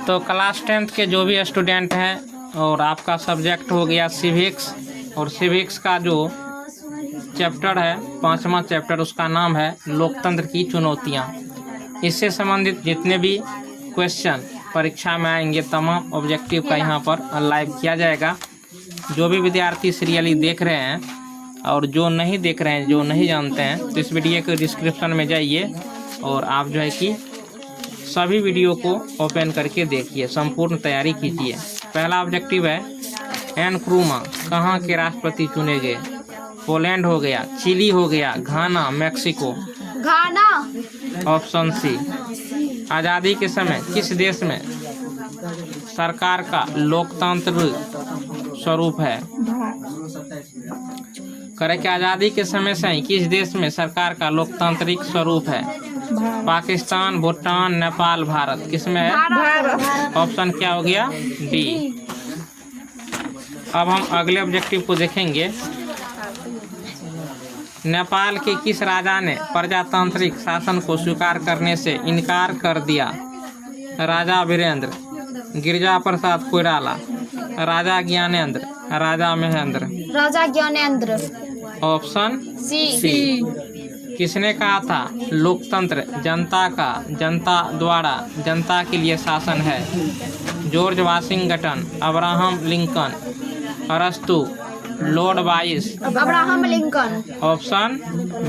तो class 10th के जो भी स्टूडेंट हैं और आपका सब्जेक्ट हो गया सिविक्स, और सिविक्स का जो चैप्टर है 5वां चैप्टर, उसका नाम है लोकतंत्र की चुनौतियां। इससे संबंधित जितने भी क्वेश्चन परीक्षा में आएंगे तमाम ऑब्जेक्टिव का यहाँ पर लाइव किया जाएगा। जो भी विद्यार्थी सीरियली देख रहे हैं और जो नहीं देख रहे हैं, जो नहीं जानते हैं, तो इस वीडियो के डिस्क्रिप्शन में जाइए और आप जो है कि सभी वीडियो को ओपन करके देखिए, संपूर्ण तैयारी कीजिए। पहला ऑब्जेक्टिव है एनक्रूमा कहाँ के राष्ट्रपति चुने गए? पोलैंड हो गया, चिली हो गया, घाना, मैक्सिको। घाना। Option C. आज़ादी के समय किस देश में सरकार का लोकतंत्र स्वरूप है? करें कि आज़ादी के समय से ही किस देश में सरकार का लोकतांत्रिक स्वरूप है? पाकिस्तान, भूटान, नेपाल, भारत। किसमें है? भारत। ऑप्शन क्या हो गया? डी। अब हम अगले ऑब्जेक्टिव को देखेंगे। नेपाल के किस राजा ने प्रजातांत्रिक शासन को स्वीकार करने से इनकार कर दिया? राजा वीरेंद्र, गिरिजा प्रसाद कोइराला, राजा ज्ञानेंद्र, राजा महेंद्र। राजा ज्ञानेंद्र। Option C. किसने कहा था लोकतंत्र जनता का, जनता द्वारा जनता के लिए शासन है? जॉर्ज वाशिंगटन, अब्राहम लिंकन, अरस्तु, Lord vice. Abraham Lincoln. Option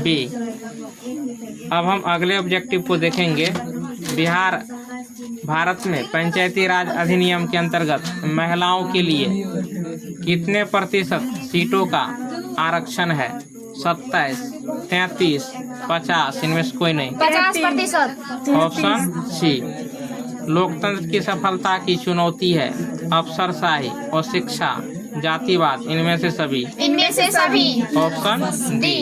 B. अब हम अगले ऑब्जेक्टिव को देखेंगे। भारत में पंचायती राज अधिनियम के अंतर्गत महिलाओं के लिए कितने प्रतिशत सीटों का आरक्षण है? 27, 33, 50। इनमें से कोई नहीं। 50%। Option C. लोकतंत्र की सफलता की चुनौती है अफसरशाही और शिक्षा, जातिवाद। इनमें से सभी। इनमें से सभी। Option D.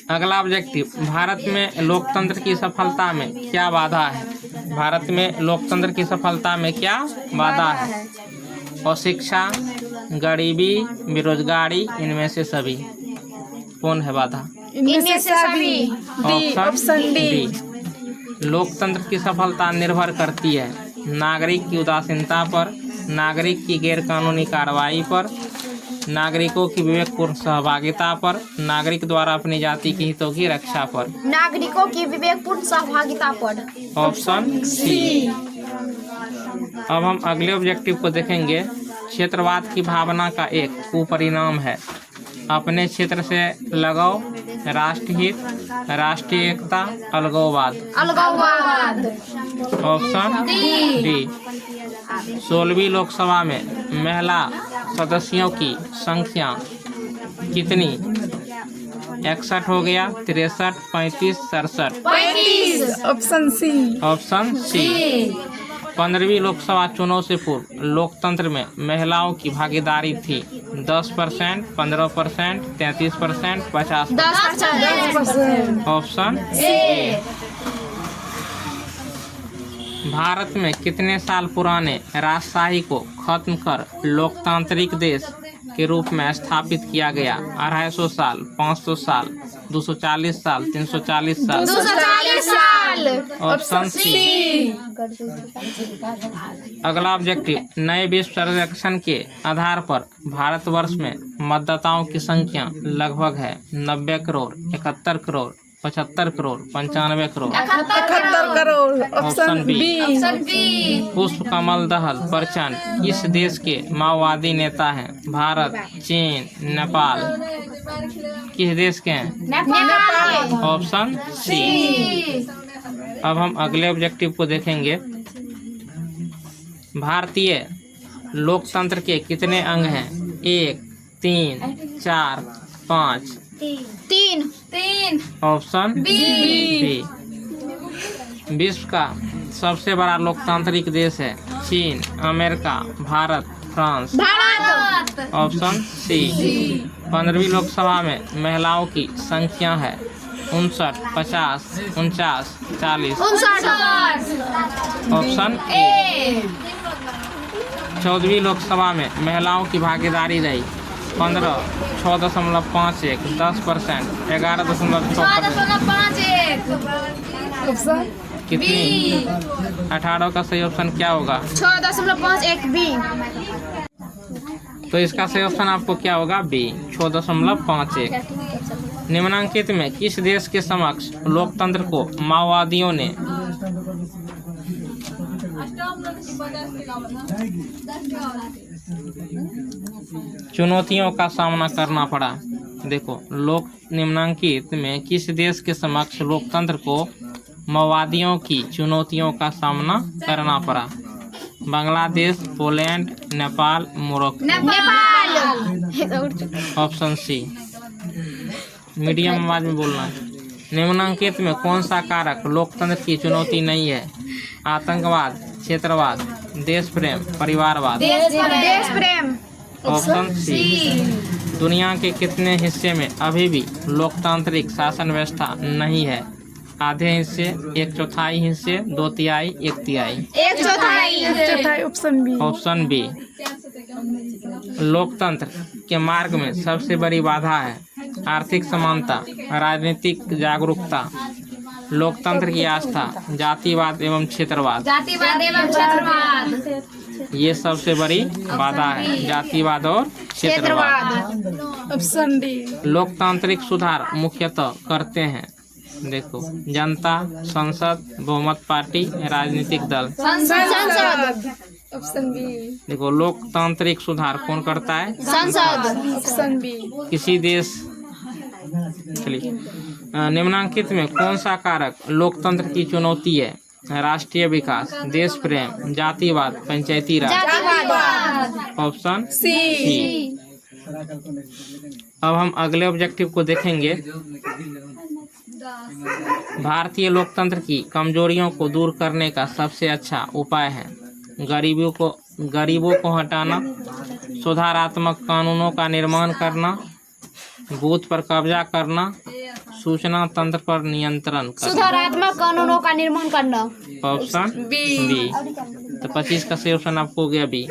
अगला ऑब्जेक्टिव। भारत में लोकतंत्र की सफलता में क्या बाधा है? भारत में लोकतंत्र की सफलता में क्या बाधा है? और शिक्षा, गरीबी, बेरोजगारी। इनमें से सभी। कौन है बाधा? इनमें से सभी। Option D. लोकतंत्र की सफलता निर्भर करती है नागरिक की उदासीनता पर, नागरिक की गैरकानूनी कार्रवाई पर, नागरिकों की विवेकपूर्ण सहभागिता पर, नागरिक द्वारा अपनी जाति के हितों की रक्षा पर। नागरिकों की विवेकपूर्ण सहभागिता पर। Option C. अब हम अगले ऑब्जेक्टिव को देखेंगे। क्षेत्रवाद की भावना का एक कुपरिणाम है अपने क्षेत्र से लगाव, राष्ट्रहित, राष्ट्रीय एकता, अलगाववाद। अलगाववाद। Option D. 16वीं लोकसभा में महिला सदस्यों की संख्या कितनी? 61 हो गया, 63, 35, 67। 35। Option C. Option C. 15वीं लोकसभा चुनाव से पूर्व लोकतंत्र में महिलाओं की भागीदारी थी 10%, 15%, 33%, 50%। 10%। Option A. भारत में कितने साल पुराने राजशाही को खत्म कर लोकतांत्रिक देश के रूप में स्थापित किया गया? 250 साल, 500 साल, 240 साल, 340 साल। 240 साल। Option C. अगला ऑब्जेक्टिव। नए विश्व सर्वेक्षण के आधार पर भारतवर्ष में मतदाताओं की संख्या लगभग है 90 crore, 71 crore, 75 crore, 95 crore. 71 crore. Option B. B. पुष्प कमल दहल प्रचंड किस देश के माओवादी नेता हैं? भारत, चीन, नेपाल। किस देश के हैं? नेपाल। Option C. अब हम अगले ऑब्जेक्टिव को देखेंगे। भारतीय लोकतंत्र के कितने अंग हैं? 1, 3, 4, 5। 3। Option B. विश्व का सबसे बड़ा लोकतांत्रिक देश है चीन, America, Bharat, France. Bharat. Option C. 15वीं लोकसभा में महिलाओं की संख्या है 59, 50, 49, 40। 59। Option A. 14वीं लोकसभा में महिलाओं की भागीदारी रही 15, 6.51, 10%, 11.6%। ऑप्शन कितनी? 18 का सही ऑप्शन क्या होगा? 6.51 बी। तो इसका सही ऑप्शन आपको क्या होगा? बी, 6.51। निम्नांकित में किस देश के समक्ष लोकतंत्र को माओवादियों ने चुनौतियों का सामना करना पड़ा? देखो, निम्नांकित में किस देश के समक्ष लोकतंत्र को माओवादियों की चुनौतियों का सामना करना पड़ा? Bangladesh, Poland, Nepal, Morocco. Option C. Medium आवाज में बोलना है। निम्नांकित में कौन सा कारक लोकतंत्र की चुनौती नहीं है? आतंकवाद, क्षेत्रवाद, देश प्रेम, परिवारवाद। देश प्रेम। Option C. दुनिया के कितने हिस्से में अभी भी लोकतांत्रिक शासन व्यवस्था नहीं है? आधे हिस्से, 1/4 हिस्से, 2/3, 1/3। 1/4। Option B. Option B. लोकतंत्र के मार्ग में सबसे बड़ी बाधा है आर्थिक समानता, राजनीतिक जागरूकता, लोकतंत्र की आस्था, जातिवाद एवं क्षेत्रवाद। जातिवाद एवं क्षेत्रवाद। ये सबसे बड़ी बाधा है, जातिवाद और क्षेत्रवाद। Option D. लोकतांत्रिक सुधार मुख्यतः करते हैं, देखो, जनता, संसद, बहुमत पार्टी, राजनीतिक दल। संसद। Option B. देखो, लोकतांत्रिक सुधार कौन करता है? संसद। Option B. किसी देश। चलिए, निम्नांकित में कौन सा कारक लोकतंत्र की चुनौती है? राष्ट्रीय विकास, देश प्रेम, जातिवाद, पंचायती राज। जातिवाद। Option C. अब हम अगले ऑब्जेक्टिव को देखेंगे। भारतीय लोकतंत्र की कमजोरियों को दूर करने का सबसे अच्छा उपाय है गरीबों को हटाना, सुधारात्मक कानूनों का निर्माण करना, बूथ पर कब्जा करना, सूचना तंत्र पर नियंत्रण करना। सुधारात्मक कानूनों का निर्माण करना। Option B. तो 25 का सही ऑप्शन आपको हो गया बी।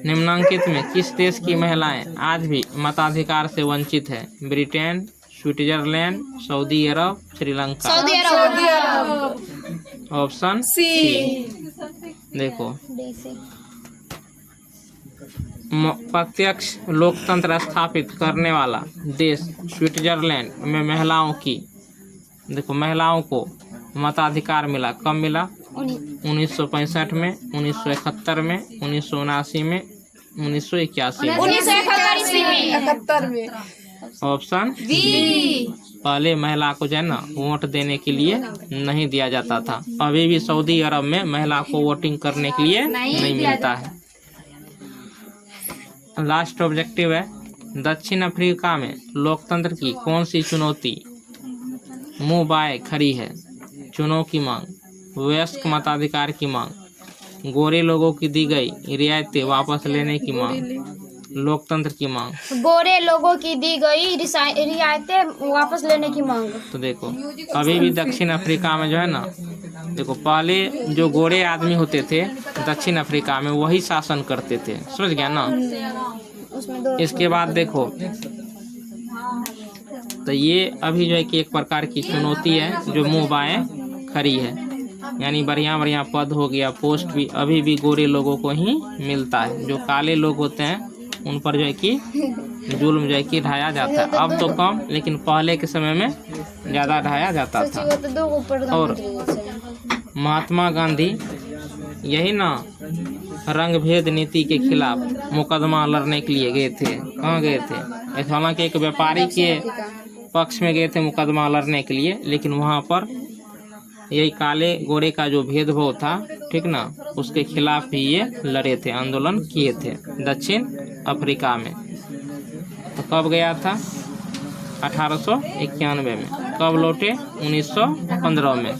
निम्नांकित में किस देश की महिलाएं आज भी मताधिकार से वंचित है? Britain, Switzerland, Saudi Arab, Sri Lanka. Saudi Arab. Option C. देखो, प्रत्यक्ष लोकतंत्र स्थापित करने वाला देश स्विट्जरलैंड में महिलाओं को मताधिकार मिला। कब मिला? 1965 में, 1971 में, 1979 में, 1981 में। 1971 में। Option B. पहले महिला को जो है ना वोट देने के लिए नहीं दिया जाता था। अभी भी सऊदी अरब में महिला को वोटिंग करने के लिए नहीं मिलता है। लास्ट ऑब्जेक्टिव है, दक्षिण अफ्रीका में लोकतंत्र की कौन सी चुनौती मुंह बाए खड़ी है? चुनाव की मांग, वयस्क मताधिकार की मांग, गोरे लोगों की दी गई रियायतें वापस लेने की मांग, लोकतंत्र की मांग। गोरे लोगों की दी गई रियायतें वापस लेने की मांग। तो देखो, अभी भी दक्षिण अफ्रीका में जो है ना, देखो, पहले जो गोरे आदमी होते थे दक्षिण अफ्रीका में वही शासन करते थे, समझ गया ना? इसके बाद देखो, तो ये अभी जो है कि एक प्रकार की चुनौती है जो मुंह बाएं खड़ी है, यानी बढ़िया पद हो गया, पोस्ट भी अभी भी गोरे लोगों को ही मिलता है। जो काले लोग होते हैं उन पर जो है कि जुल्म जो है कि ढाया जाता है। अब तो कम, लेकिन पहले के समय में ज़्यादा ढाया जाता था। और महात्मा गांधी यही ना रंग भेद नीति के खिलाफ मुकदमा लड़ने के लिए गए थे। कहाँ गए थे? हालांकि एक व्यापारी के पक्ष में गए थे मुकदमा लड़ने के लिए, लेकिन वहाँ पर यही काले गोरे का जो भेदभाव था, ठीक ना, उसके खिलाफ भी ये लड़े थे, आंदोलन किए थे दक्षिण अफ्रीका में। तो कब गया था? 1891 में। कब लौटे? 1915 में।